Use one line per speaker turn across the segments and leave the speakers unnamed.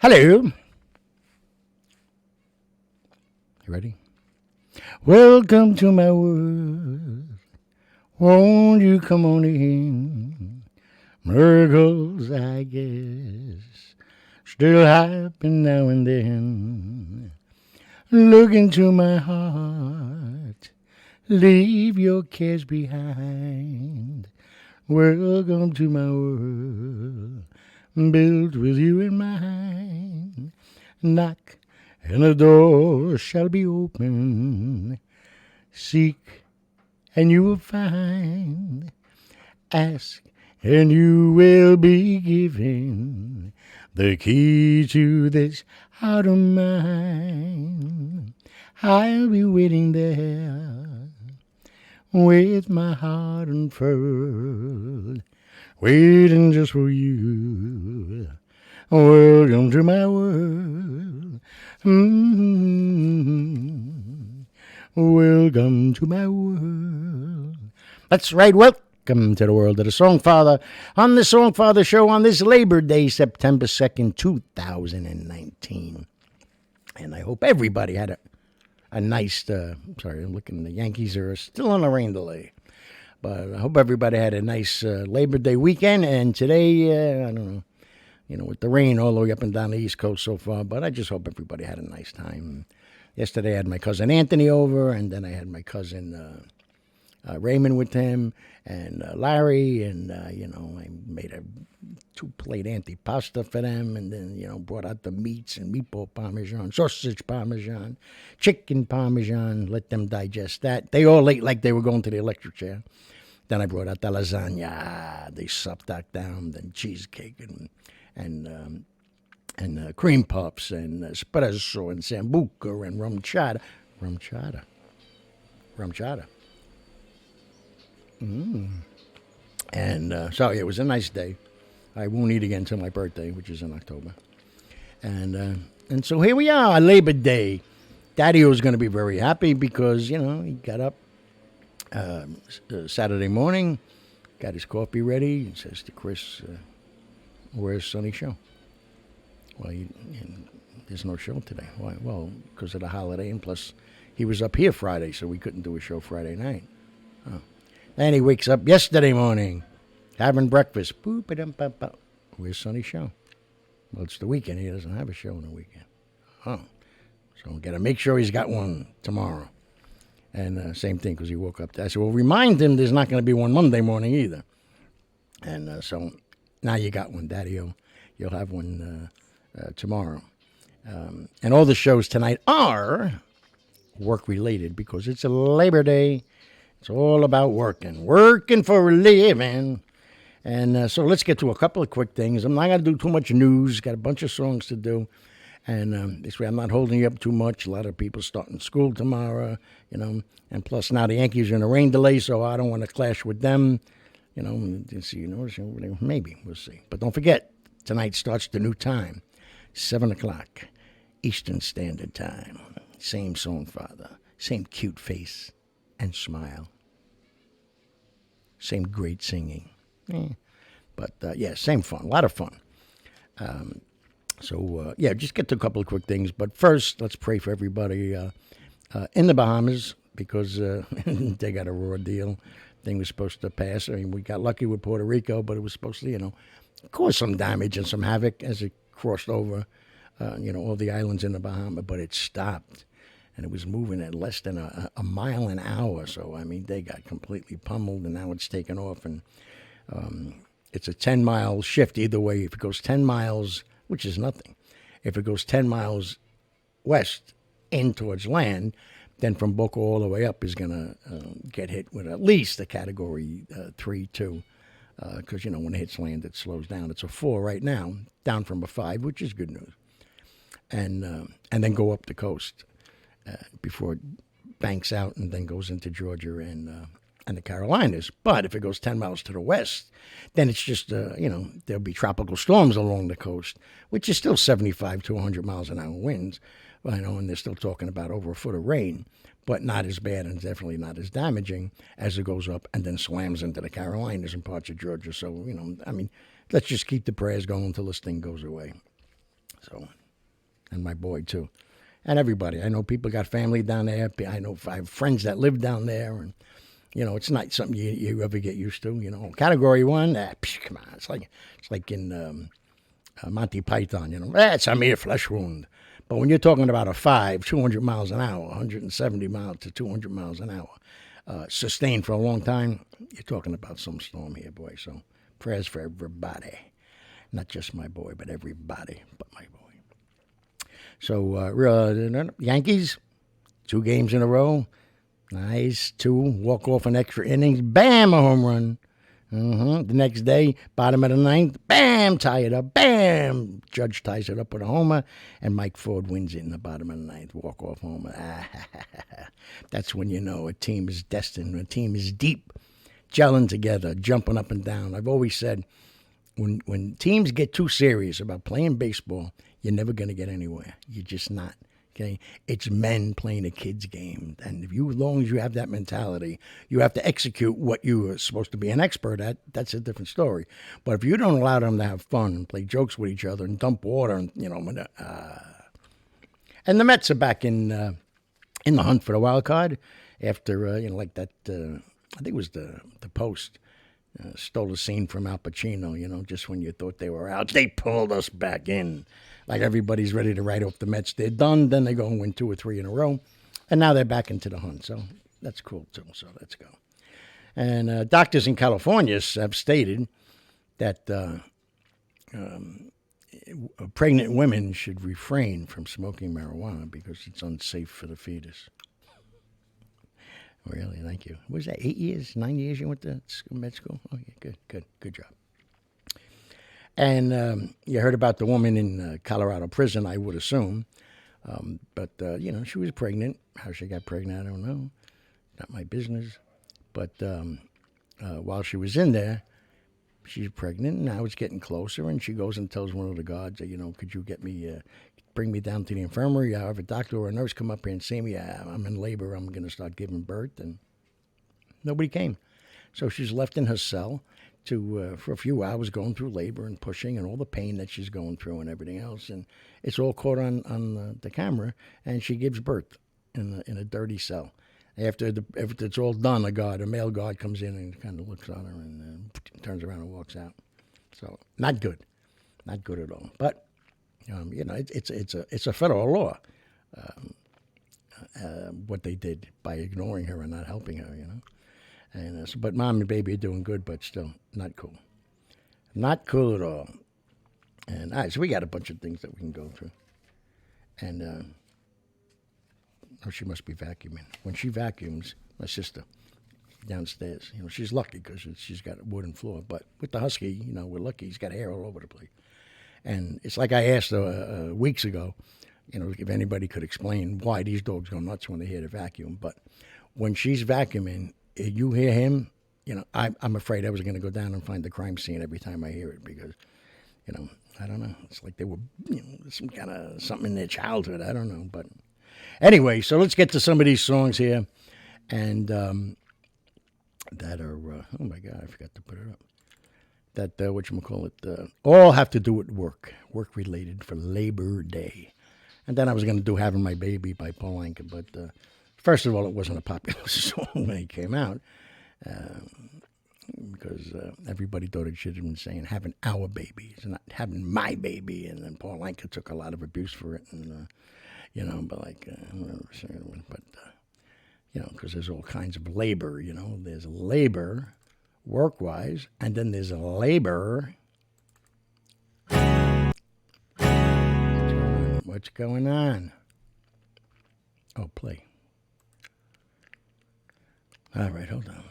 Hello. You ready? Welcome to my world. Won't you come on in? Miracles, I guess, still happen now and then. Look into my heart. Leave your cares behind. Welcome to my world. Built with you in mind. Knock and the door shall be open. Seek and you will find. Ask and you will be given the key to this heart of mine. I'll be waiting there with my heart unfurled, waiting just for you. Welcome to my world. Welcome to my world. That's right. Welcome to the world of the Songfather on the Songfather Show on this Labor Day, September 2nd, 2019. And I hope everybody had a nice, sorry, I'm looking, the Yankees are still on a rain delay. But I hope everybody had a nice Labor Day weekend. And today, I don't know, with the rain all the way up and down the East Coast so far. But I just hope everybody had a nice time. Yesterday I had my cousin Anthony over, and then I had my cousin Raymond with him, and Larry, and, I made a 2-plate antipasta for them, and then, brought out the meats and meatball parmesan, sausage parmesan, chicken parmesan, let them digest that. They all ate like they were going to the electric chair. Then I brought out the lasagna. They supped that down, then cheesecake and cream puffs and espresso and sambuca and rum chata. And so it was a nice day. I won't eat again until my birthday, which is in October. And so here we are, Labor Day. Daddy-O's going to be very happy because, he got up Saturday morning, got his coffee ready, and says to Chris, where's Sonny's show? Well, there's no show today. Why? Well, because of the holiday, and plus he was up here Friday, so we couldn't do a show Friday night. Oh. And he wakes up yesterday morning, having breakfast. Boop-a-dum-ba-ba. Where's Sonny's show? Well, it's the weekend. He doesn't have a show on the weekend. Oh. So we got to make sure he's got one tomorrow. And same thing, because he woke up. I said, well, remind him there's not going to be one Monday morning either. And so now you got one, Daddy-O. You'll have one tomorrow. And all the shows tonight are work-related because it's a Labor Day. It's all about working for a living. And so let's get to a couple of quick things. I'm not going to do too much news. Got a bunch of songs to do. And this way I'm not holding you up too much. A lot of people starting school tomorrow, And plus now the Yankees are in a rain delay, so I don't want to clash with them. Maybe. We'll see. But don't forget, tonight starts the new time. 7 o'clock, Eastern Standard Time. Same Songfather, same cute face and smile. Same great singing. But, same fun, a lot of fun. Just get to a couple of quick things. But first, let's pray for everybody in the Bahamas because they got a raw deal. Thing was supposed to pass. I mean, we got lucky with Puerto Rico, but it was supposed to, cause some damage and some havoc as it crossed over, all the islands in the Bahamas, but it stopped. And it was moving at less than a mile an hour. So, I mean, they got completely pummeled, and now it's taken off. And it's a 10-mile shift either way. If it goes 10 miles, which is nothing. If it goes 10 miles west in towards land, then from Boca all the way up is going to get hit with at least a Category 3, 2. Because, when it hits land, it slows down. It's a 4 right now, down from a 5, which is good news. And then go up the coast before it banks out and then goes into Georgia and the Carolinas. But if it goes 10 miles to the west, then it's just, there'll be tropical storms along the coast, which is still 75 to 100 miles an hour winds. And they're still talking about over a foot of rain, but not as bad and definitely not as damaging as it goes up and then slams into the Carolinas and parts of Georgia. So, let's just keep the prayers going until this thing goes away. So, and my boy too, and everybody. I know people got family down there. I know I have friends that live down there, and it's not something you ever get used to. Category 1, come on, it's like in Monty Python. It's a mere flesh wound. But when you're talking about a 200 miles an hour, 170 miles to 200 miles an hour, sustained for a long time, you're talking about some storm here, boy. So prayers for everybody. Not just my boy, but everybody but my boy. So Yankees, 2 games in a row. Nice. 2, walk off an extra innings. Bam, a home run. The next day, bottom of the 9th, bam, tie it up, bam. Judge ties it up with a homer, and Mike Ford wins it in the bottom of the 9th, walk-off homer. That's when you know a team is destined, a team is deep, gelling together, jumping up and down. I've always said, when teams get too serious about playing baseball, you're never going to get anywhere. You're just not. Okay, it's men playing a kid's game, and as long as you have that mentality, you have to execute what you are supposed to be an expert at. That's a different story. But if you don't allow them to have fun and play jokes with each other and dump water, and and the Mets are back in the hunt for the wild card after like that. I think it was the Post. Stole a scene from Al Pacino, just when you thought they were out, they pulled us back in. Like everybody's ready to write off the Mets. They're done. Then they go and win 2 or 3 in a row. And now they're back into the hunt. So that's cool, too. So let's go. And doctors in California have stated that pregnant women should refrain from smoking marijuana because it's unsafe for the fetus. Really, thank you. What was that, 8 years, 9 years you went to med school? Oh, yeah, good job. And you heard about the woman in Colorado prison, I would assume. But she was pregnant. How she got pregnant, I don't know. Not my business. But while she was in there, she's pregnant, and now it's getting closer, and she goes and tells one of the guards, could you bring me down to the infirmary? I have a doctor or a nurse come up here and see me. I'm in labor. I'm going to start giving birth. And nobody came. So she's left in her cell for a few hours going through labor and pushing and all the pain that she's going through and everything else. And it's all caught on the camera. And she gives birth in a dirty cell. After it's all done, a male guard comes in and kind of looks on her and turns around and walks out. So not good. Not good at all. But it's a federal law, what they did by ignoring her and not helping her, And but mom and baby are doing good, but still not cool. Not cool at all. And all right, so we got a bunch of things that we can go through. And she must be vacuuming. When she vacuums, my sister downstairs, she's lucky because she's got a wooden floor. But with the husky, we're lucky. He's got hair all over the place. And it's like I asked weeks ago, if anybody could explain why these dogs go nuts when they hear the vacuum. But when she's vacuuming, you hear him, I'm afraid I was going to go down and find the crime scene every time I hear it because, I don't know. It's like they were, some kind of something in their childhood. I don't know. But anyway, so let's get to some of these songs here. And that are, oh my God, I forgot to put it up. That, all have to do with work related for Labor Day. And then I was going to do Having My Baby by Paul Anka, but first of all, it wasn't a popular song when it came out because everybody thought it should have been saying Having Our Baby, it's not Having My Baby. And then Paul Anka took a lot of abuse for it, and because there's all kinds of labor, there's labor work-wise, and then there's a labor. What's going on? Oh, play. All right, hold on.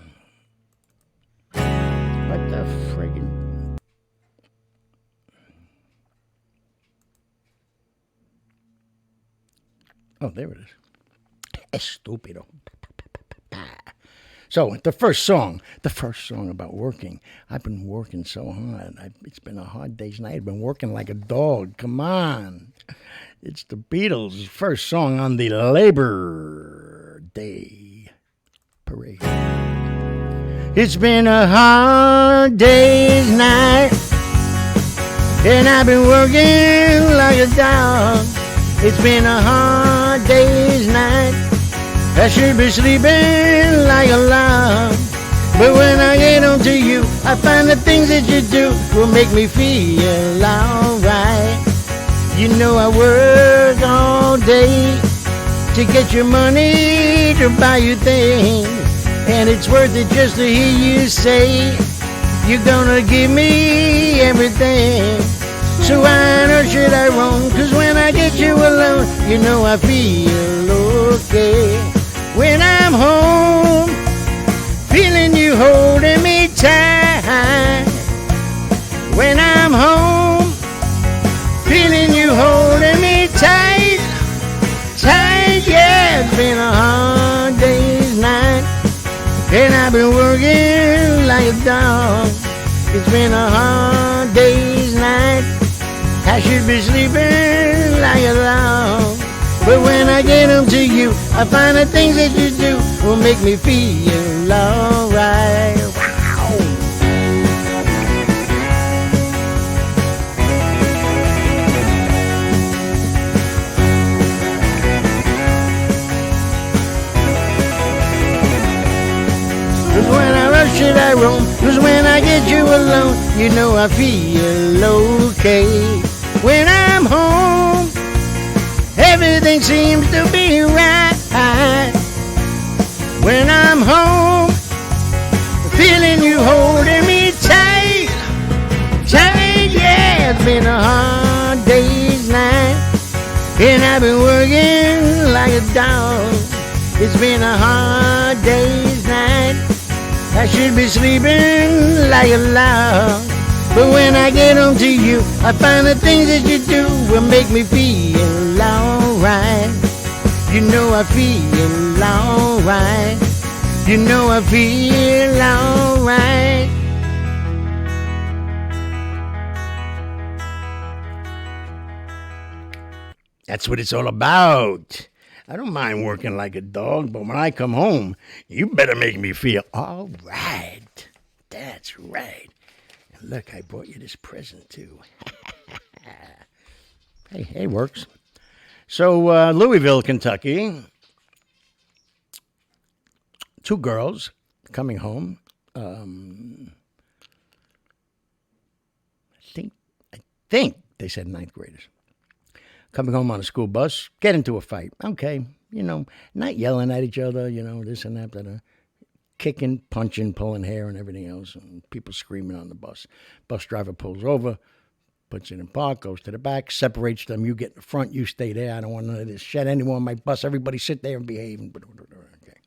What the friggin'? Oh, there it is. Estupido. So the first song about working. I've been working so hard. It's been a hard day's night. I've been working like a dog. Come on. It's the Beatles' first song on the Labor Day Parade. It's been a hard day's night. And I've been working like a dog. It's been a hard day's night. I should be sleeping like a log. But when I get home to you, I find the things that you do will make me feel alright. You know I work all day to get your money to buy you things. And it's worth it just to hear you say you're gonna give me everything. So why on earth should I roam? Cause when I get you alone, you know I feel okay. When I'm home, feeling you holding me tight. When I'm home, feeling you holding me tight. Tight, yeah, it's been a hard day's night. And I've been working like a dog. It's been a hard day's night. I should be sleeping like a log. But when I get home to you, I find the things that you do will make me feel alright. Wow. Cause when I rush it, I roam. Cause when I get you alone, you know I feel okay. When I'm home, everything seems to be right. When I'm home, feeling you holding me tight. Tight, yeah, it's been a hard day's night. And I've been working like a dog. It's been a hard day's night. I should be sleeping like a log. But when I get home to you, I find the things that you do will make me feel alright. You know I feel alright. You know I feel alright. That's what it's all about. I don't mind working like a dog, but when I come home, you better make me feel all right. That's right. And look, I brought you this present, too. Hey, works. So, Louisville, Kentucky. 2 girls coming home. I think they said 9th graders. Coming home on a school bus, get into a fight. Okay, not yelling at each other, this and that, kicking, punching, pulling hair and everything else, and people screaming on the bus. Bus driver pulls over, puts it in park, goes to the back, separates them. You get in the front, you stay there. I don't want none of this shit anymore on my bus. Everybody sit there and behave. Okay.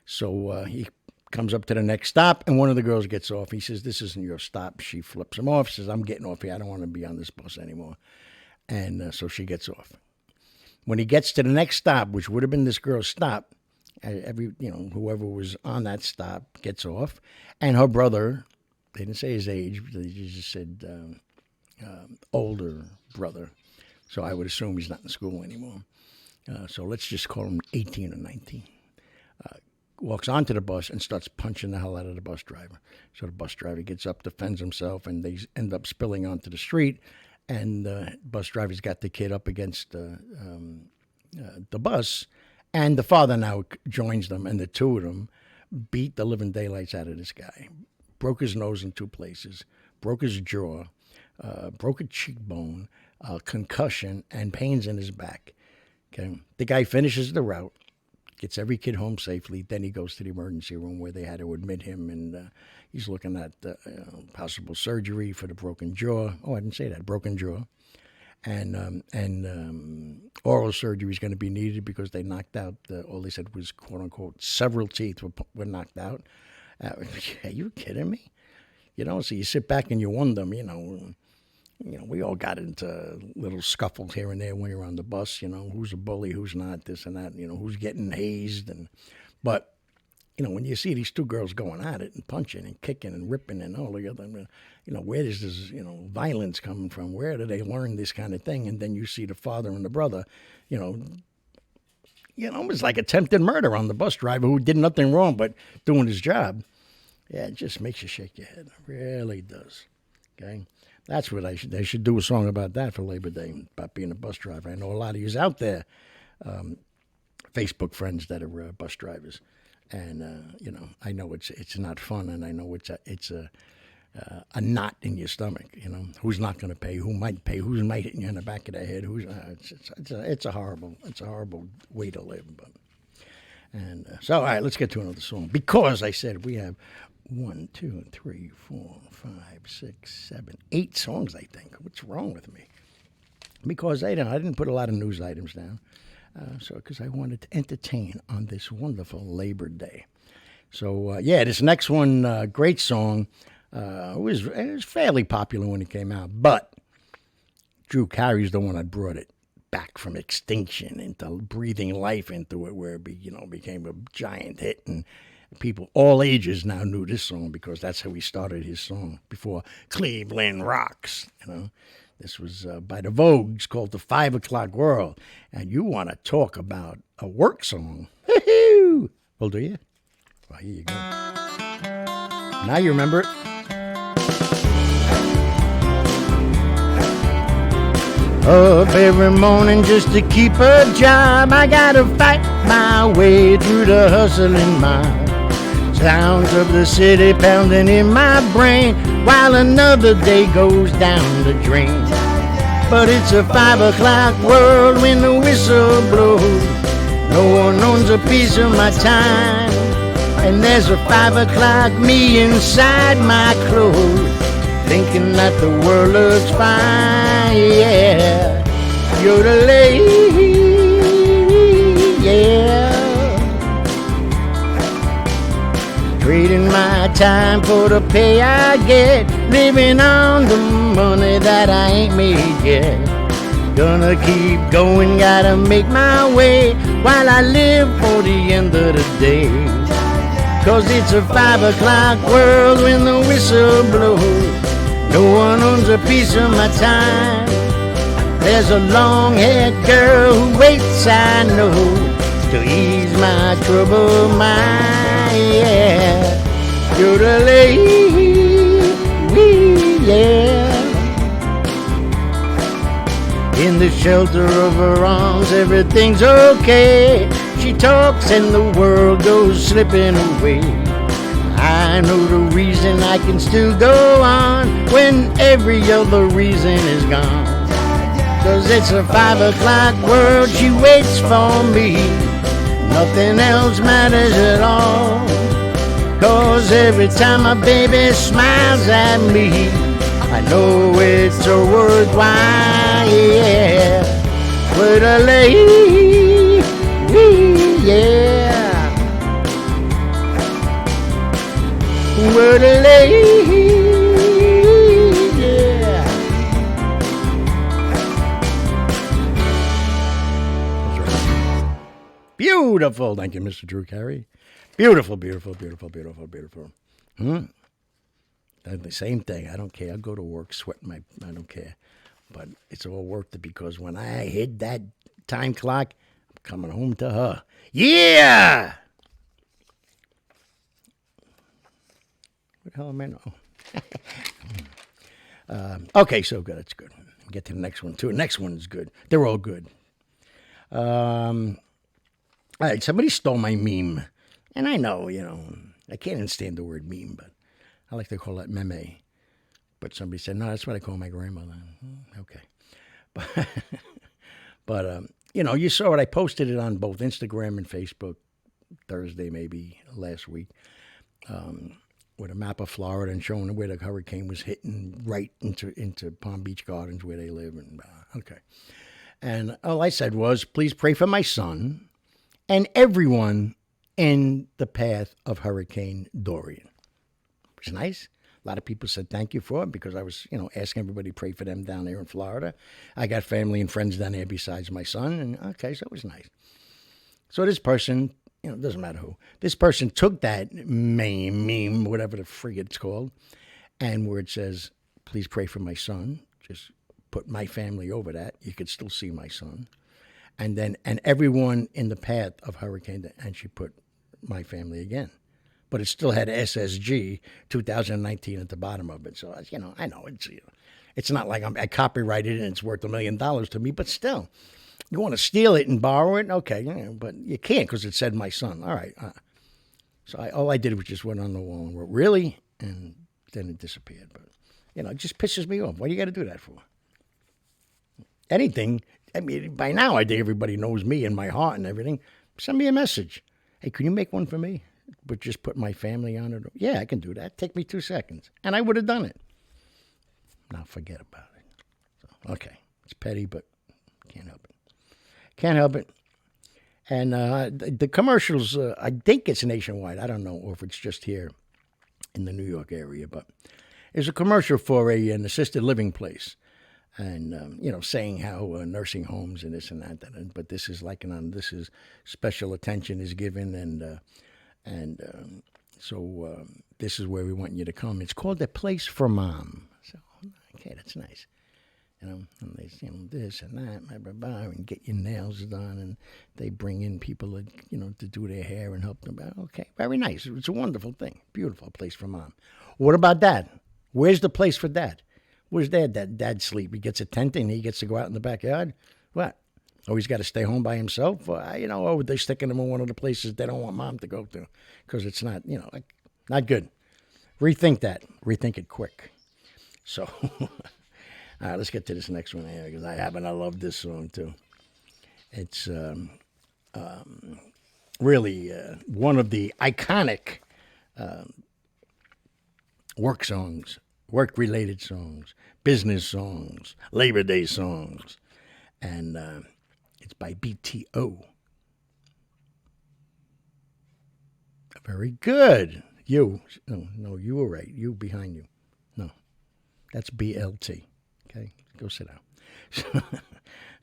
So he comes up to the next stop, and one of the girls gets off. He says, "This isn't your stop." She flips him off, says, "I'm getting off here. I don't want to be on this bus anymore." And so she gets off. When he gets to the next stop, which would have been this girl's stop, whoever was on that stop gets off, and her brother, they didn't say his age, they just said older brother. So I would assume he's not in school anymore. So let's just call him 18 or 19. Walks onto the bus and starts punching the hell out of the bus driver. So the bus driver gets up, defends himself, and they end up spilling onto the street. And the bus driver's got the kid up against the bus, and the father now joins them, and the 2 of them beat the living daylights out of this guy. Broke his nose in 2 places, broke his jaw, broke a cheekbone, concussion, and pains in his back. Okay, the guy finishes the route, gets every kid home safely. Then he goes to the emergency room where they had to admit him, and he's looking at possible surgery for the broken jaw. Oh, I didn't say that. Broken jaw. And oral surgery is going to be needed because they knocked out, all they said was, quote unquote, several teeth were knocked out. Are you kidding me? So you sit back and you wonder, we all got into little scuffles here and there when you're on the bus, who's a bully, who's not, this and that, who's getting hazed. But when you see these 2 girls going at it and punching and kicking and ripping and all the other, where does this, violence coming from? Where do they learn this kind of thing? And then you see the father and the brother, it's like attempted murder on the bus driver who did nothing wrong but doing his job. Yeah, it just makes you shake your head. It really does. Okay. That's what they should do a song about that for Labor Day, about being a bus driver. I know a lot of you out there, Facebook friends that are bus drivers, and I know it's not fun, and I know it's a knot in your stomach. Who's not going to pay? Who might pay? Who might hit you in the back of the head? It's a horrible way to live. But so all right, let's get to another song, because I said we have 1, 2, 3, 4, 5, 6, 7, 8 songs. I think. What's wrong with me? Because I didn't put a lot of news items down, because I wanted to entertain on this wonderful Labor Day. So this next one, great song. It was fairly popular when it came out, but Drew Carey's the one that brought it back from extinction into breathing life into it, where it became a giant hit, and people all ages now knew this song because that's how he started his song before Cleveland Rocks. This was by the Vogues, called the 5 O'Clock World, and you want to talk about a work song? Well, do you? Well, here you go. Now you remember it. Up every morning just to keep a job, I gotta fight my way through the hustling mob. Sounds of the city pounding in my brain, while another day goes down the drain. But it's a 5 o'clock world when the whistle blows. No one owns a piece of my time, and there's a 5 o'clock me inside my clothes, thinking that the world looks fine, yeah. You're the lady, yeah. Trading my time for the pay I get, living on the money that I ain't made yet. Gonna keep going, gotta make my way, while I live for the end of the day. 'Cause it's a 5 o'clock world when the whistle blows. No one owns a piece of my time. There's a long-haired girl who waits, I know, to ease my troubled mind, yeah. You're the lady, yeah. In the shelter of her arms, everything's okay. She talks and the world goes slipping away. I know the reason I can still go on when every other reason is gone. 'Cause it's a 5 o'clock world, she waits for me. Nothing else matters at all. 'Cause every time my baby smiles at me, I know it's a worthwhile, yeah. With a lady, yeah. With a lady, yeah. That's right. Beautiful. Thank you, Mr. Drew Carey. Beautiful, beautiful, beautiful, beautiful, beautiful. The same thing. I don't care. I go to work sweating I don't care. But it's all worth it, because when I hit that time clock, I'm coming home to her. Yeah! What the hell am I now? Okay, so good. It's good. Get to the next one, too. The next one is good. They're all good. All right, somebody stole my meme. And I know, I can't even stand the word meme, but I like to call it meme. But somebody said, no, that's what I call my grandmother. Okay. But you saw it. I posted it on both Instagram and Facebook Thursday, maybe last week, with a map of Florida and showing where the hurricane was hitting right into Palm Beach Gardens where they live. And all I said was, please pray for my son and everyone in the path of Hurricane Dorian. It was nice. A lot of people said thank you for it, because I was, asking everybody to pray for them down there in Florida. I got family and friends down there besides my son, and okay, so it was nice. So this person, it doesn't matter who, this person took that meme, whatever the frig it's called, and where it says, please pray for my son, just put my family over that. You could still see my son. And everyone in the path of Hurricane, and she put my family again. but it still had SSG 2019 at the bottom of it. So, I know it's not like I copyrighted it and it's worth $1 million to me, but still, you want to steal it and borrow it? Okay, but you can't because it said my son. All right. So all I did was just went on the wall and wrote, really? And then it disappeared. But, it just pisses me off. What do you got to do that for? Anything. I mean, by now I think everybody knows me and my heart and everything. Send me a message. Hey, can you make one for me? But just put my family on it. Yeah, I can do that. Take me 2 seconds. And I would have done it. Now forget about it. So, okay. It's petty, but can't help it. Can't help it. And the commercials, I think it's nationwide. I don't know or if it's just here in the New York area. But there's a commercial for an assisted living place. And, saying how nursing homes and this and that. But this is this is special attention is given. So this is where we want you to come. It's called A Place for Mom. So, okay, that's nice. And they this and that, blah, blah, blah, and get your nails done. And they bring in people, to do their hair and help them. Okay, very nice. It's a wonderful thing. Beautiful place for mom. What about dad? Where's the place for dad? Where's dad? Dad sleep. He gets a tent and he gets to go out in the backyard. What? Oh, he's got to stay home by himself? Or they're sticking him in one of the places they don't want mom to go to because it's not, not good. Rethink that. Rethink it quick. So, all right, let's get to this next one here because I love this song too. It's really one of the iconic work-related songs, business songs, Labor Day songs, and it's by BTO. Very good. You were right. You behind you. No, that's BLT. Okay, go sit down.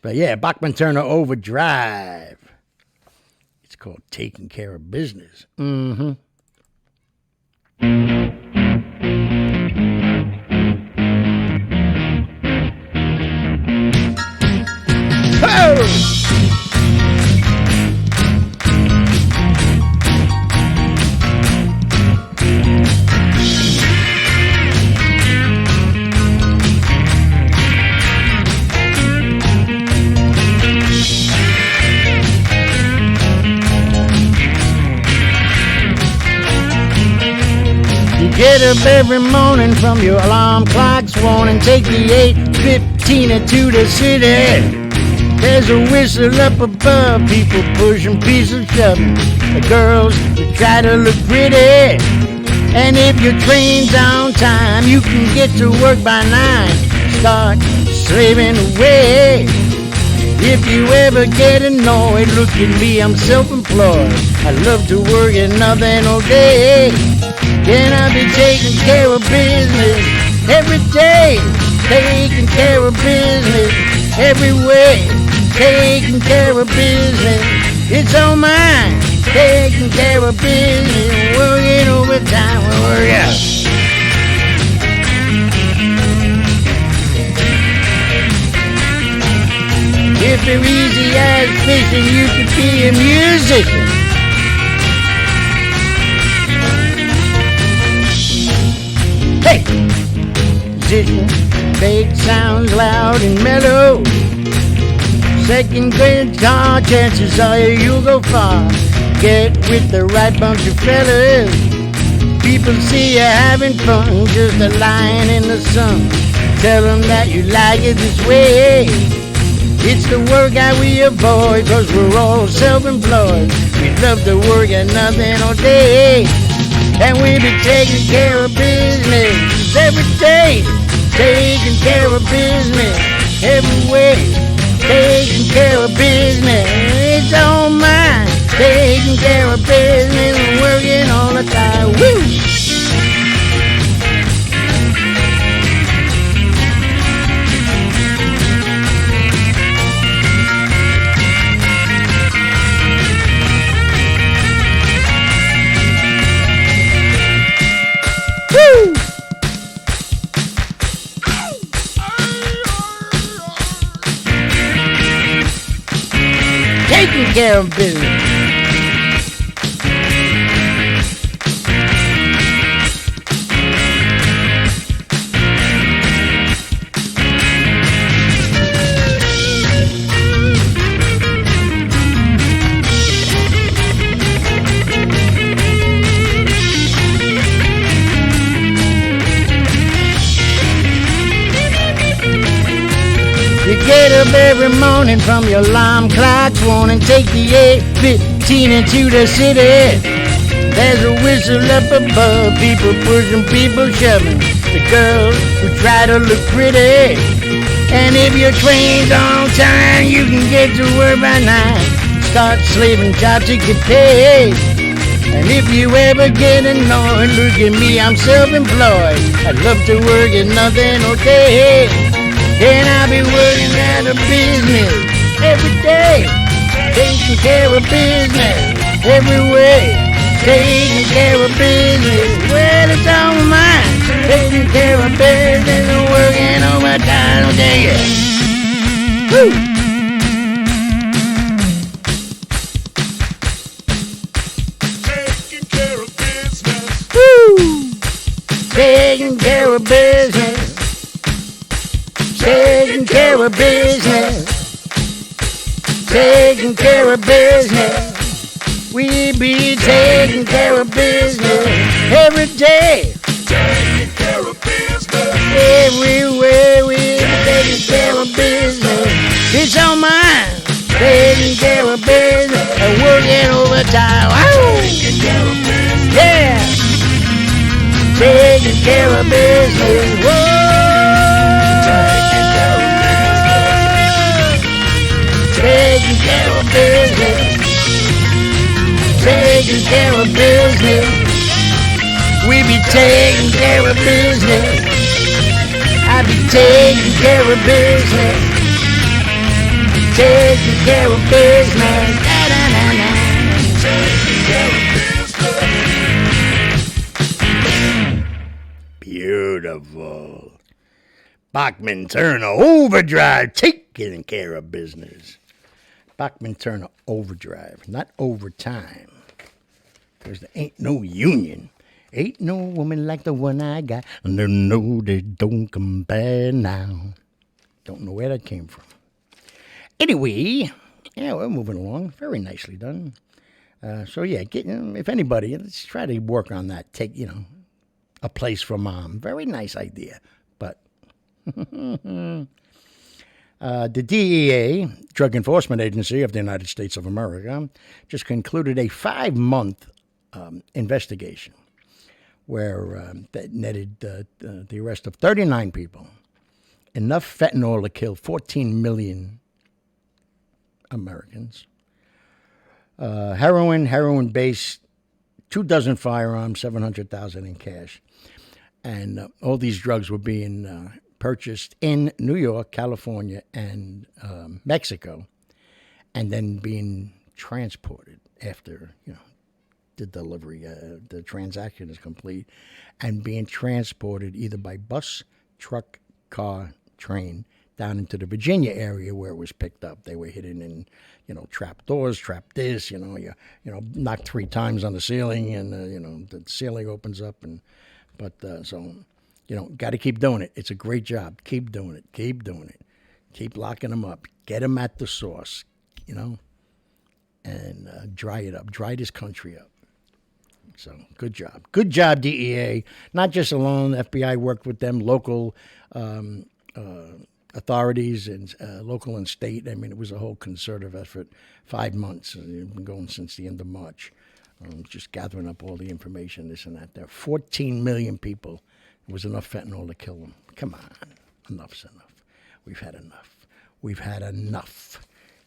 But yeah, Bachmans Overdrive. It's called Taking Care of Business. Mm-hmm. Get up every morning from your alarm clock's warning. Take the 8:15 to the city. There's a whistle up above, people pushing, pieces shoving. The girls that try to look pretty. And if your train's on time, you can get to work by 9. Start slaving away. If you ever get annoyed, look at me, I'm self-employed. I love to work at nothing all day. Then I'll be taking care of business every day. Taking care of business every way. Taking care of business, it's all mine. Taking care of business, working overtime, work out. If you're easy as fishing, you could be a musician. Hey! Musician, make sounds loud and mellow. Second grade guitar, chances are you'll go far. Get with the right bunch of fellas. People see you having fun, just a lying in the sun. Tell them that you like it this way. It's the workout we avoid, cause we're all self-employed. We love to work at nothing all day. And we be taking care of business every day. Taking care of business every way. Taking care of business, it's all mine. Taking care of business and working all the time. Woo! Taking care of business. up every morning from your alarm clock's warning. Take the 8:15 into the city. There's a whistle up above, people pushing, people shoving. The girls who try to look pretty. And if your train's on time, you can get to work by 9. Start slaving jobs to get paid. And if you ever get annoyed, look at me, I'm self-employed. I'd love to work at nothing all day. And I'll be working at a business every day. Taking care of business every way. Taking care of business, well, it's all mine. Taking care of business and working overtime all day. Woo! Taking care of business. Taking care of business. Taking care of business. We be taking care of business every day. Taking care of business. Everywhere we be taking care of business. It's all mine. Taking care of business and working overtime. Taking care of business. Yeah. Taking care of business. Whoa. Taking care of business. Taking care of business. Taking care of business. We be taking care of business. I be taking care of business. Taking care of business. Da-da-da-da. Taking care of business. Beautiful. Bachmans Overdrive, taking care of business. Bachmans Overdrive, not overtime. Because there ain't no union. Ain't no woman like the one I got. And no, they don't compare now. Don't know where that came from. Anyway, yeah, we're moving along. Very nicely done. So, yeah, if anybody, let's try to work on that. Take, a place for mom. Very nice idea. But the DEA, Drug Enforcement Agency of the United States of America, just concluded a 5-month investigation where that netted the arrest of 39 people. Enough fentanyl to kill 14 million Americans. Heroin base, 24 firearms, 700,000 in cash. And all these drugs were being purchased in New York, California, and Mexico, and then being transported after, the delivery, the transaction is complete, and being transported either by bus, truck, car, train, down into the Virginia area where it was picked up. They were hidden in, trap doors, trap this, you knock 3 times on the ceiling, and, the ceiling opens up, got to keep doing it. It's a great job. Keep doing it. Keep doing it. Keep locking them up. Get them at the source, and dry it up. Dry this country up. So, good job. Good job, DEA. Not just alone. FBI worked with them, local authorities, and local and state. I mean, it was a whole concerted effort. 5 months. It's been going since the end of March. Just gathering up all the information, this and that. There are 14 million people. It was enough fentanyl to kill them. Come on. Enough's enough. We've had enough. We've had enough.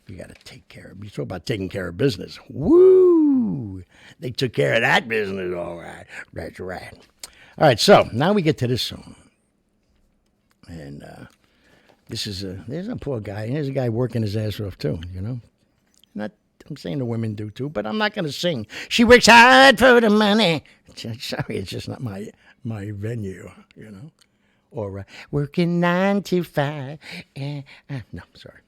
You got to take care of. You talk about taking care of business. Woo! They took care of that business, all right. That's right. All right, so now we get to this song. And there's a poor guy. There's a guy working his ass off, too, I'm saying the women do, too, but I'm not going to sing. She works hard for the money. Sorry, it's just not my venue, Or working 9 to 5. No, sorry.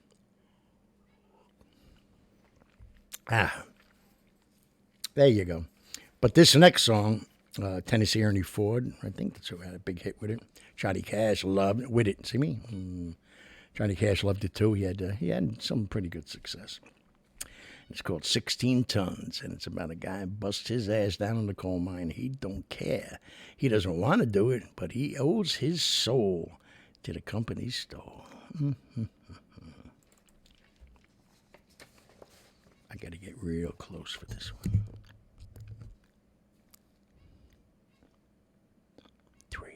There you go. But this next song, Tennessee Ernie Ford, I think that's who had a big hit with it. Johnny Cash loved it with it. See me? Johnny Cash loved it too. He had some pretty good success. It's called 16 Tons, and it's about a guy who busts his ass down in the coal mine. He don't care. He doesn't want to do it, but he owes his soul to the company he stole. I got to get real close for this one. 3.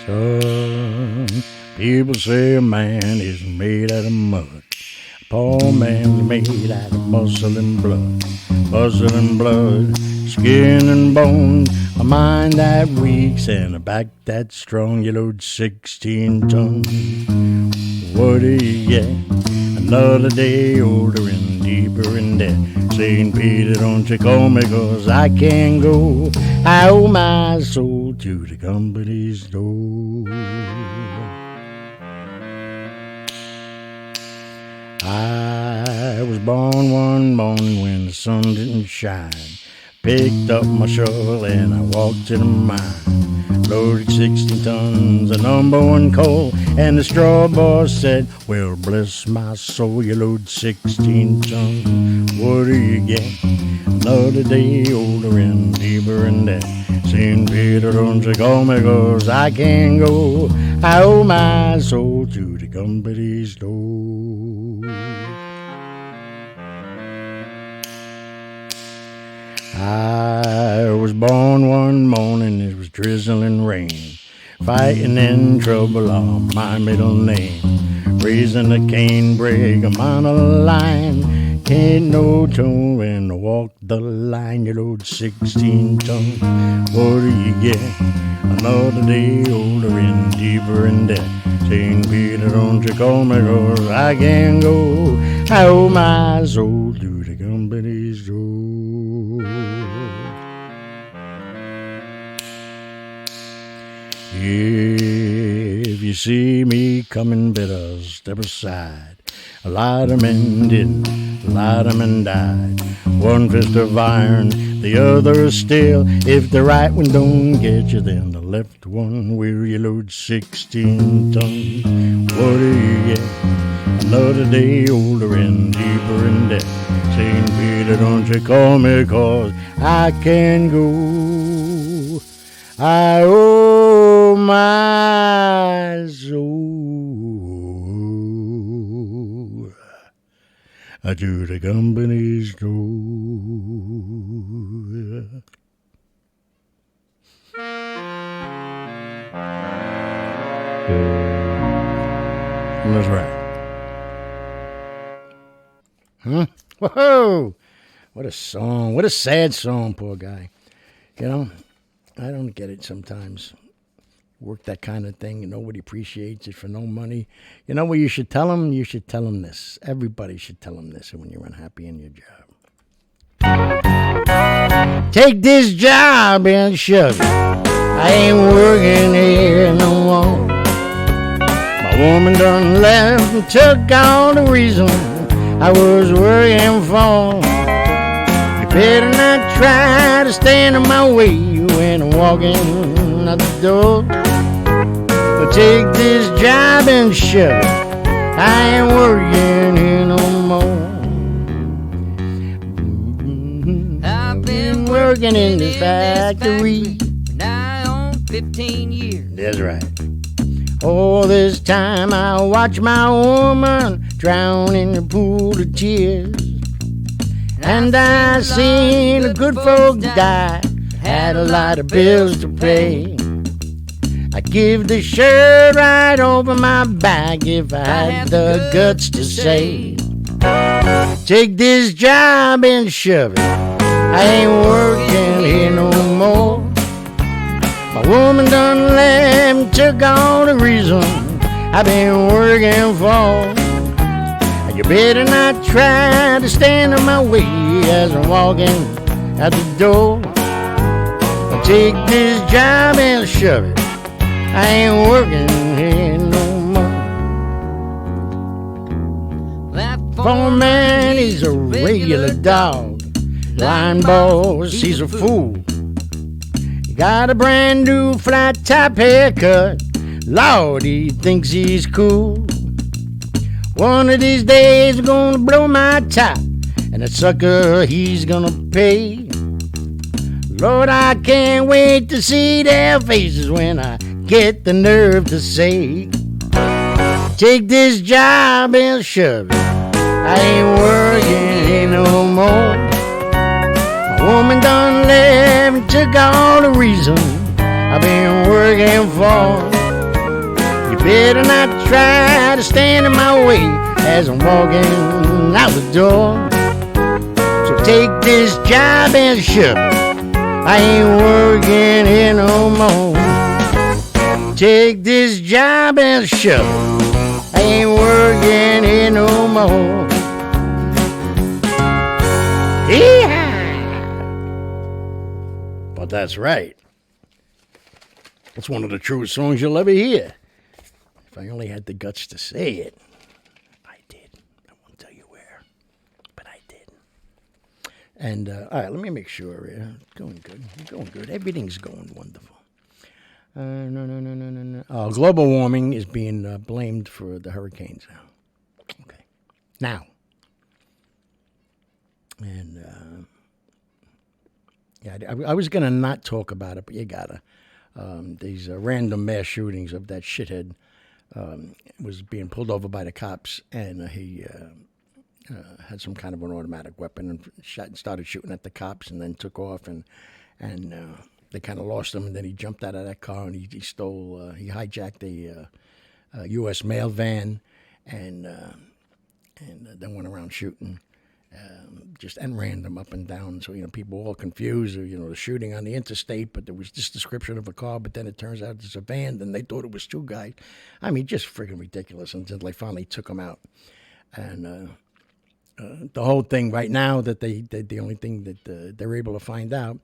Some people say a man is made out of mud. A poor man's made out of muscle and blood. Muscle and blood, skin and bone. A mind that weaks and a back that's strong. You load 16 tons. What do you get? Another day older and deeper in debt. St. Peter, don't you call me, 'cause I can't go. I owe my soul to the company's door. I was born one morning when the sun didn't shine. Picked up my shovel and I walked to the mine. Loaded 60 tons of number one coal, and the straw boss said, well, bless my soul, you load 16 tons. What do you get? Another day older and deeper in debt. St. Peter, don't you call me, 'cause I can't go. I owe my soul to the company's door. I was born one morning, it was drizzling rain. Fighting in trouble on my middle name. Raising a canebrake, I'm on a line. Can't no toe when I walk the line. You load 16 tons, what do you get? Another day older and deeper in debt. St. Peter, don't you call me, 'cause I can't go. I owe my soul to the company's door. If you see me coming, better step aside. A lot of men didn't, a lot of men died. One fist of iron, the other of steel. If the right one don't get you, then the left one will. You load 16 tons, what do you get? Another day older and deeper in debt. St. Peter, don't you call me, 'cause I can't go. I owe my soul to the company's door. That's right. Huh? Whoa! What a song. What a sad song, poor guy. You know, I don't get it sometimes. Work that kind of thing and nobody appreciates it for no money. You know what you should tell them? You should tell them this. Everybody should tell them this when you're unhappy in your job. Take this job and shove it. I ain't working here no more. My woman done left and took all the reason I was working for. You better not try to stand in my way when I'm walking out the door. But take this job and shove it. I ain't working here no more. I've been working in this factory now 15 years. That's right. All this time I watch my woman drown in the pool of tears. And I seen the good folk die, had a lot of bills to pay. I'd give the shirt right over my back if I had the guts to say, take this job and shove it. I ain't working here no more. My woman done left and took all the reason I've been working for. You better not try to stand in my way as I'm walking out the door. I'll take this job and shove it. I ain't working here no more. That foreman is a regular dog. Line boss, he's a fool. He got a brand new flat top haircut. Lord, he thinks he's cool. One of these days I'm gonna blow my top, and the sucker he's gonna pay. Lord, I can't wait to see their faces when I get the nerve to say, Take this job and shove it. I ain't working here no more. A woman done left and took all the reason I've been working for. You better not try to stand in my way as I'm walking out the door. So take this job and shove it. I ain't working here no more. Take this job and shove it. I ain't working here no more. Yeah. But that's right. It's one of the truest songs you'll ever hear. If I only had the guts to say it. I did. I won't tell you where. But I did. And, all right, let me make sure. Going good. Going good. Everything's going wonderful. No. Oh, global warming is being blamed for the hurricanes now. Okay. Now. And, yeah, I was going to not talk about it, but you got to. These random mass shootings of that shithead was being pulled over by the cops, and he had some kind of an automatic weapon and started shooting at the cops, and then took off, and they kind of lost him, and then he jumped out of that car and he stole, he hijacked a U.S. mail van, and then went around shooting. Just and random up and down, so people were all confused. The shooting on the interstate, but there was this description of a car, but then it turns out it's a van. Then they thought it was two guys. I mean, just friggin' ridiculous until they finally took him out. And the whole thing right now that the only thing that they're able to find out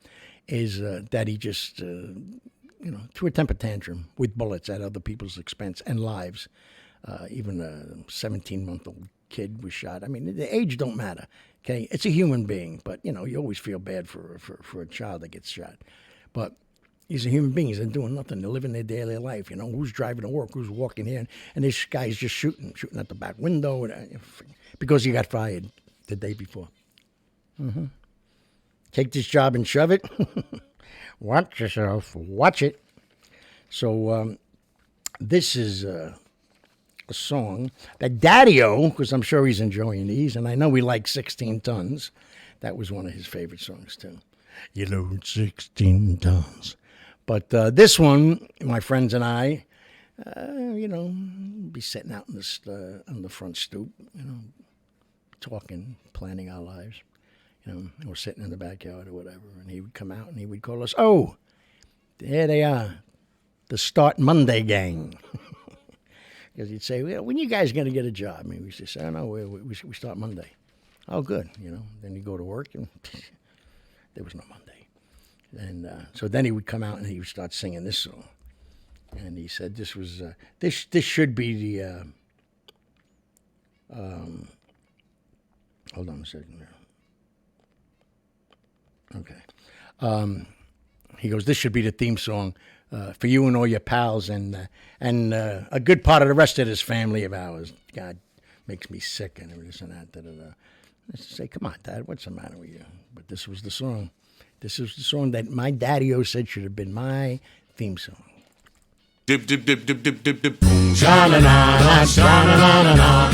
is that he just threw a temper tantrum with bullets at other people's expense and lives. Even a 17-month-old kid was shot. I mean, the age don't matter. Okay, it's a human being, but you always feel bad for a child that gets shot. But he's a human being. He's not doing nothing. They're living their daily life. Who's driving to work? Who's walking here? And this guy's just shooting at the back window because he got fired the day before. Mm-hmm. Take this job and shove it. Watch yourself. Watch it. So this is a song that Daddy-O, because I'm sure he's enjoying these, and I know he likes 16 Tons. That was one of his favorite songs, too. You load 16 tons. But this one, my friends and I, be sitting out on the front stoop, talking, planning our lives. We're sitting in the backyard or whatever, and he would come out and he would call us, oh, there they are, the Start Monday gang. Because he'd say, well, when you guys going to get a job? I mean, we just say, oh, no, we start Monday. Oh, good. Then you go to work, and there was no Monday. And so then he would come out and he would start singing this song. And he said this was, this should be the, hold on a second there. Okay. He goes, this should be the theme song for you and all your pals and a good part of the rest of this family of ours. God makes me sick and this and that. I say, come on, Dad, what's the matter with you? But this was the song. This is the song that my Daddy-O said should have been my theme song.
Dip dip dip dip dip dip dip boom sha-na-na-na sha-na-na-na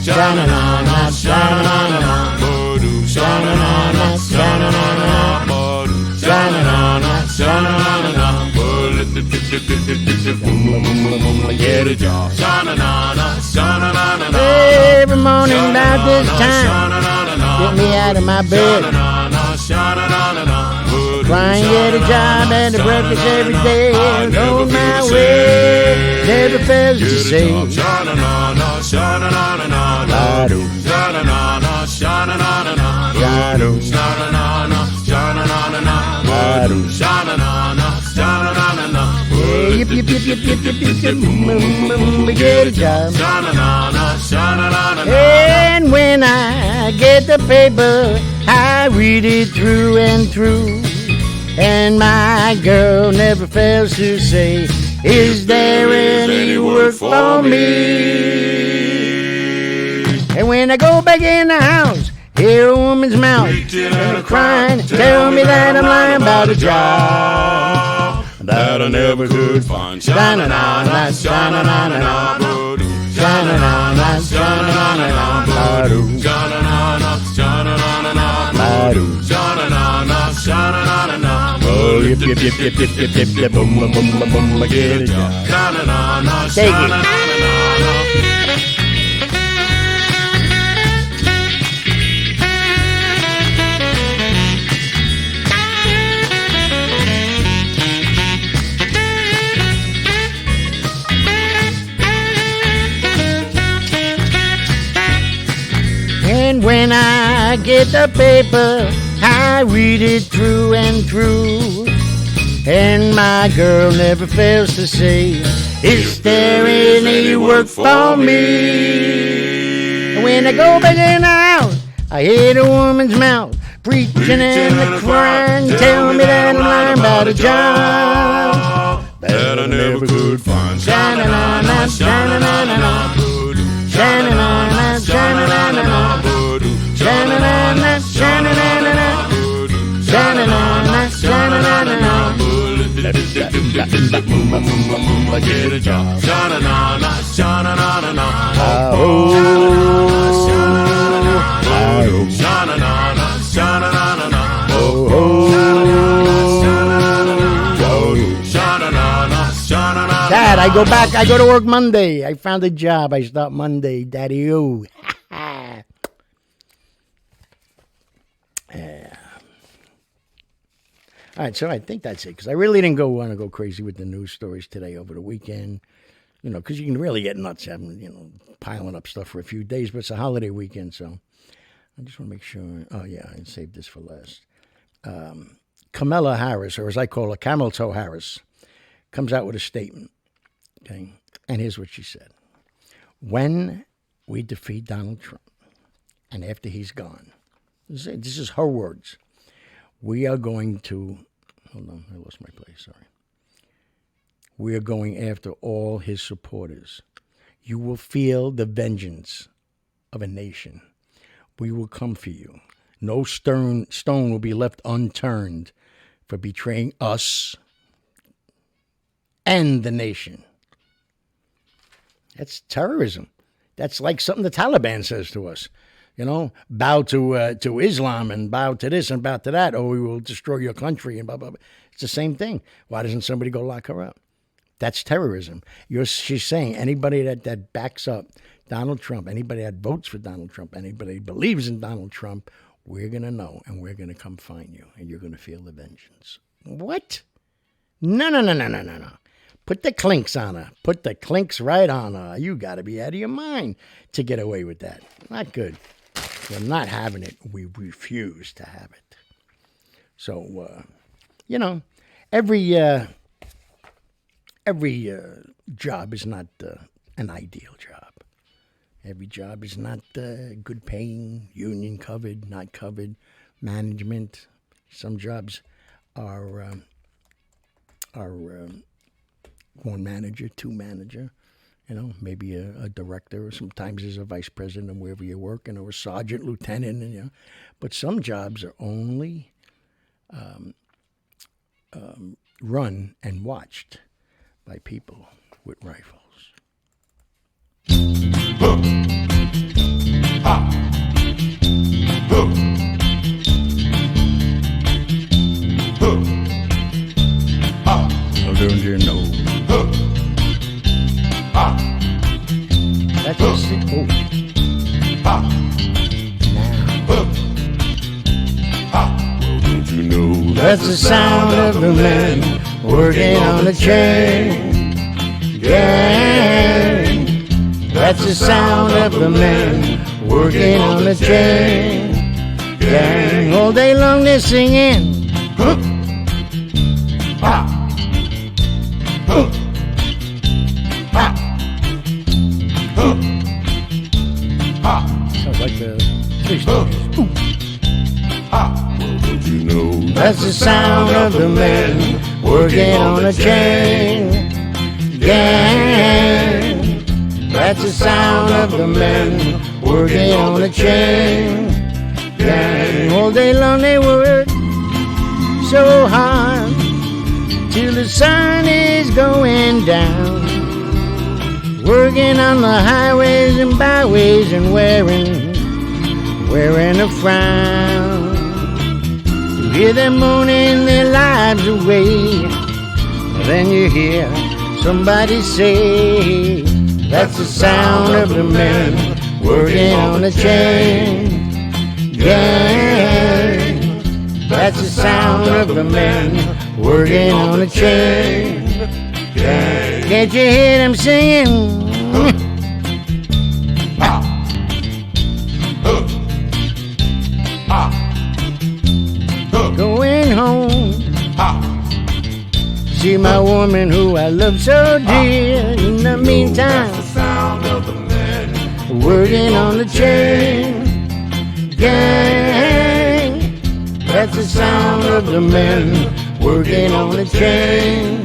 sha-na-na-na sha-na-na-na sha-na-na-na sha-na-na-na sha-na-na-na sha-na-na-na dip dip dip dip dip dip dip boom boom boom boom get a job sha-na-na-na sha-na-na-na
every morning about this time get me out of my bed try and get a job and a breakfast every day and on my way never fails to say yip yip yip yip yip yip yip yip get a job and when I get the paper I read it through and through and my girl never fails to say, is there any work for me? And when I go back in the house, hear a woman's mouth and crying, tell me that I'm lying about a job
that I never could find.
Sha-na-na-na, sha-na-na-na, sha-na-na-na,
sha-na-na-na,
ba-doo,
sha-na-na-na, sha-na-na-na,
ba-doo.
sha-na-na-na, sha-na-na-na.
Oh, yip, yip, yip, yip, yip, yip, yip, yip, boom, boom, boom, boom, boom, get a job.
Sha-na-na-na,
Take it.
sha-na-na-na.
And when I get the paper, I read it through and through. And my girl never fails to say, is there any work for me? When I go back in the house, I hear the woman's mouth preaching and crying, tell me that I'm lying about a job
that I never could find.
Sha-na-na-na, sha-na-na-na-na, sha-na-na-na, sha-na-na-na-na, sha-na-na-na, sha-na-na-na-na, sha-na-na-na, sha-na-na-na-na.
Get a job. Sha-na-na-na, sha-na-na-na-na.
Oh,
Sha-na-na-na, sha-na-na-na-na.
Dad, I go back. I go to work Monday. I found a job. I start Monday. Daddy-o. All right, so I think that's it, because I really didn't want to go crazy with the news stories today over the weekend, because you can really get nuts having, piling up stuff for a few days, but it's a holiday weekend, so I just want to make sure. Oh, yeah, I saved this for last. Kamala Harris, or as I call her, Camel Toe Harris, comes out with a statement, okay, and here's what she said. When we defeat Donald Trump, and after he's gone, this is her words, we are going to, hold on, I lost my place, sorry. We are going after all his supporters. You will feel the vengeance of a nation. We will come for you. No stone will be left unturned for betraying us and the nation. That's terrorism. That's like something the Taliban says to us. Bow to Islam and bow to this and bow to that, or we will destroy your country and blah, blah, blah. It's the same thing. Why doesn't somebody go lock her up? That's terrorism. She's saying anybody that backs up Donald Trump, anybody that votes for Donald Trump, anybody that believes in Donald Trump, we're going to know, and we're going to come find you, and you're going to feel the vengeance. What? No. Put the clinks on her. Put the clinks right on her. You got to be out of your mind to get away with that. Not good. We're not having it. We refuse to have it. So, every job is not an ideal job. Every job is not good paying, union covered, not covered, management. Some jobs are one manager, two manager. Maybe a director, or sometimes there's a vice president wherever you're working, or a sergeant, lieutenant, But some jobs are only run and watched by people with rifles. Oh, don't you know? That's a sick. Oh. Now.
Well, don't you know
That's the sound of the men working on the train. Gang. That's the sound of the men working on the train. Gang. All day long they're singing. Sounds like the police.
Well, don't you know
That's the sound of the men working on a train. Gang. That's the sound of the men working on a train. Gang. All day long they work so hard till the sun is going down. Working on the highways and byways and wearing a frown. You hear them moaning their lives away. Then you hear somebody say, that's the sound of the men working on the chain gang. That's the sound of the men working on the chain gang. Can't you hear them singing? Going home, see my woman who I love so dear. In the meantime,
That's the sound of the men
working on the chain gang. That's the sound of the men working on the chain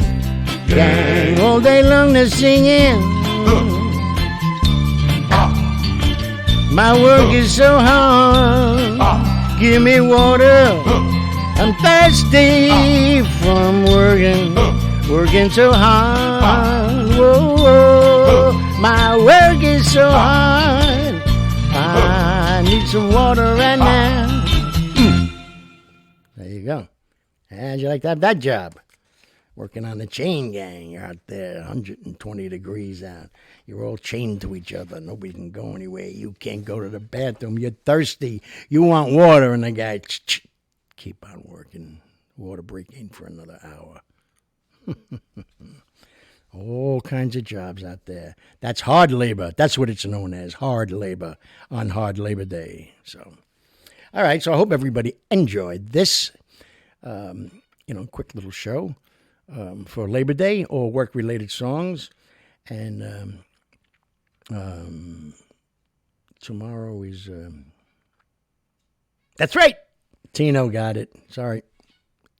gang. All day long they're singing. My work is so hard. Give me water. I'm thirsty from working so hard. Whoa, whoa. My work is so hard. I need some water right now. There you go. How'd you like to have that job? Working on the chain gang. You're out there, 120 degrees out. You're all chained to each other. Nobody can go anywhere. You can't go to the bathroom. You're thirsty. You want water. And the guy, keep on working. Water break ain't for another hour. All kinds of jobs out there. That's hard labor. That's what it's known as, hard labor on Hard Labor Day. So, all right. So I hope everybody enjoyed this, quick little show for Labor Day, or work-related songs. And tomorrow is, that's right. Tino got it. Sorry,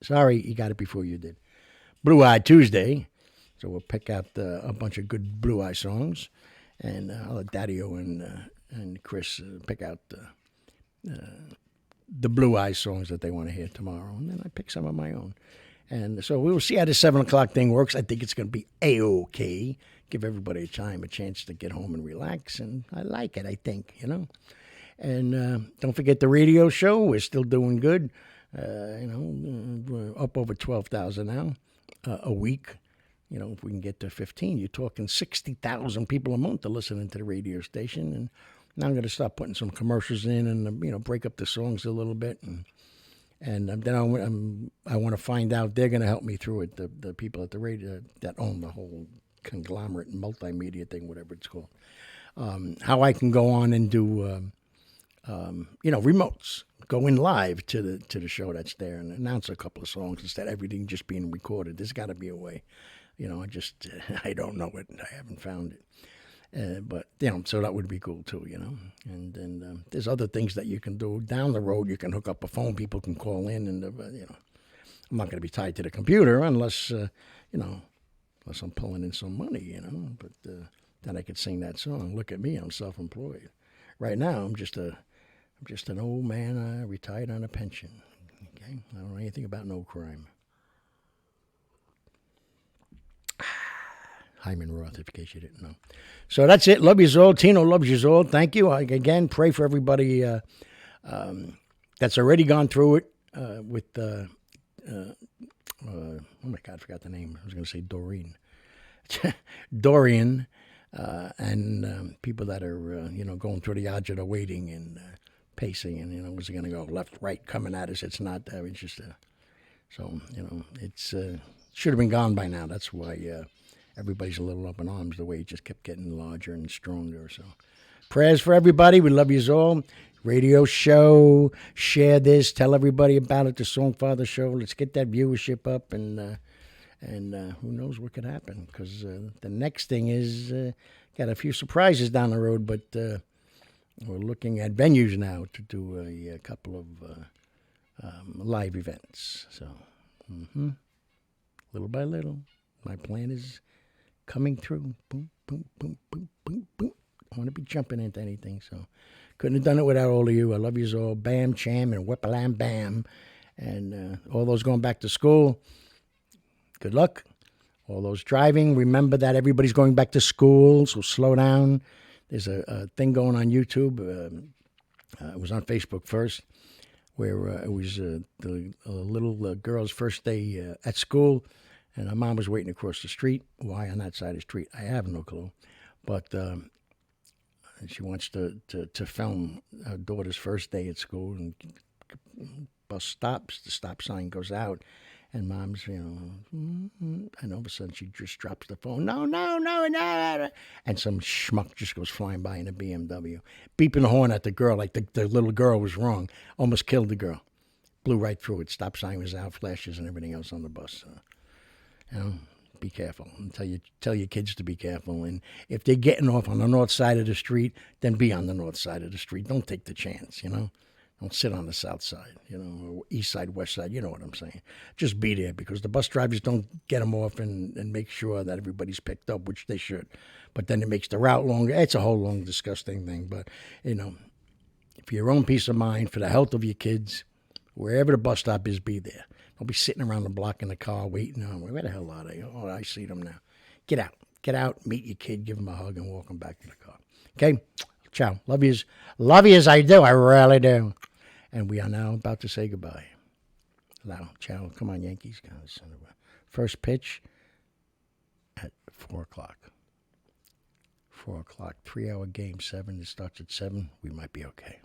he got it before you did. Blue Eye Tuesday. So we'll pick out a bunch of good Blue Eye songs, and I'll let Daddy-O and Chris pick out the Blue Eye songs that they want to hear tomorrow, and then I pick some of my own. And so we'll see how the 7 o'clock thing works. I think it's going to be A-OK. Give everybody a chance to get home and relax, and I like it, I think, And don't forget the radio show. We're still doing good. We're up over 12,000 now a week. If we can get to 15, you're talking 60,000 people a month are listening to the radio station. And now I'm going to start putting some commercials in and, break up the songs a little bit. And then I want to find out, they're going to help me through it, the people at the radio that own the whole conglomerate and multimedia thing, whatever it's called. How I can go on and do, remotes. Go in live to the show that's there and announce a couple of songs instead of everything just being recorded. There's got to be a way. I don't know it. I haven't found it. But so that would be cool too, And then there's other things that you can do down the road. You can hook up a phone. People can call in, and I'm not going to be tied to the computer unless unless I'm pulling in some money, But then I could sing that song. Look at me, I'm self-employed. Right now, I'm just an old man, retired on a pension. Okay, I don't know anything about no crime. Hyman Roth, in case you didn't know. So that's it. Love yous all. Tino loves yous all. Thank you. Again, pray for everybody that's already gone through it with, oh my God, I forgot the name. I was going to say Doreen. Dorian, and people that are, going through the agita, waiting and pacing, and, was it going to go left, right, coming at us? It's not that. It's just, it's should have been gone by now. That's why everybody's a little up in arms, the way it just kept getting larger and stronger. So prayers for everybody. We love yous all. Radio show, share this, tell everybody about it, the Songfather show. Let's get that viewership up, and who knows what could happen, because the next thing is got a few surprises down the road, but we're looking at venues now to do a couple of live events. So little by little, my plan is coming through. Boom, boom, boom, boom, boom, boom. I want to be jumping into anything, so couldn't have done it without all of you. I love yous all. Bam, cham, and whippalam bam. And all those going back to school, good luck. all those driving, remember that everybody's going back to school, so slow down. There's a thing going on YouTube. It was on Facebook first, where it was the little girl's first day at school, and her mom was waiting across the street. Why on that side of the street? I have no clue. But she wants to film her daughter's first day at school, and bus stops, the stop sign goes out, and mom's, and all of a sudden she just drops the phone. No, no, no, no. And some schmuck just goes flying by in a BMW, beeping the horn at the girl like the little girl was wrong. Almost killed the girl. Blew right through it. Stop sign was out, flashes and everything else on the bus. Be careful. And tell your kids to be careful. And if they're getting off on the north side of the street, then be on the north side of the street. Don't take the chance, Don't sit on the south side, or east side, west side. You know what I'm saying. Just be there, because the bus drivers don't get them off and make sure that everybody's picked up, which they should. But then it makes the route longer. It's a whole long, disgusting thing. But, for your own peace of mind, for the health of your kids, wherever the bus stop is, be there. Don't be sitting around the block in the car waiting. Where the hell are they? Oh, I see them now. Get out. Get out, meet your kid, give him a hug, and walk him back to the car. Okay? Ciao. Love yous. Love yous, I do. I really do. And we are now about to say goodbye. Now, ciao. Come on, Yankees. First pitch at 4 o'clock. 4 o'clock, 3-hour game, 7. It starts at 7. We might be okay.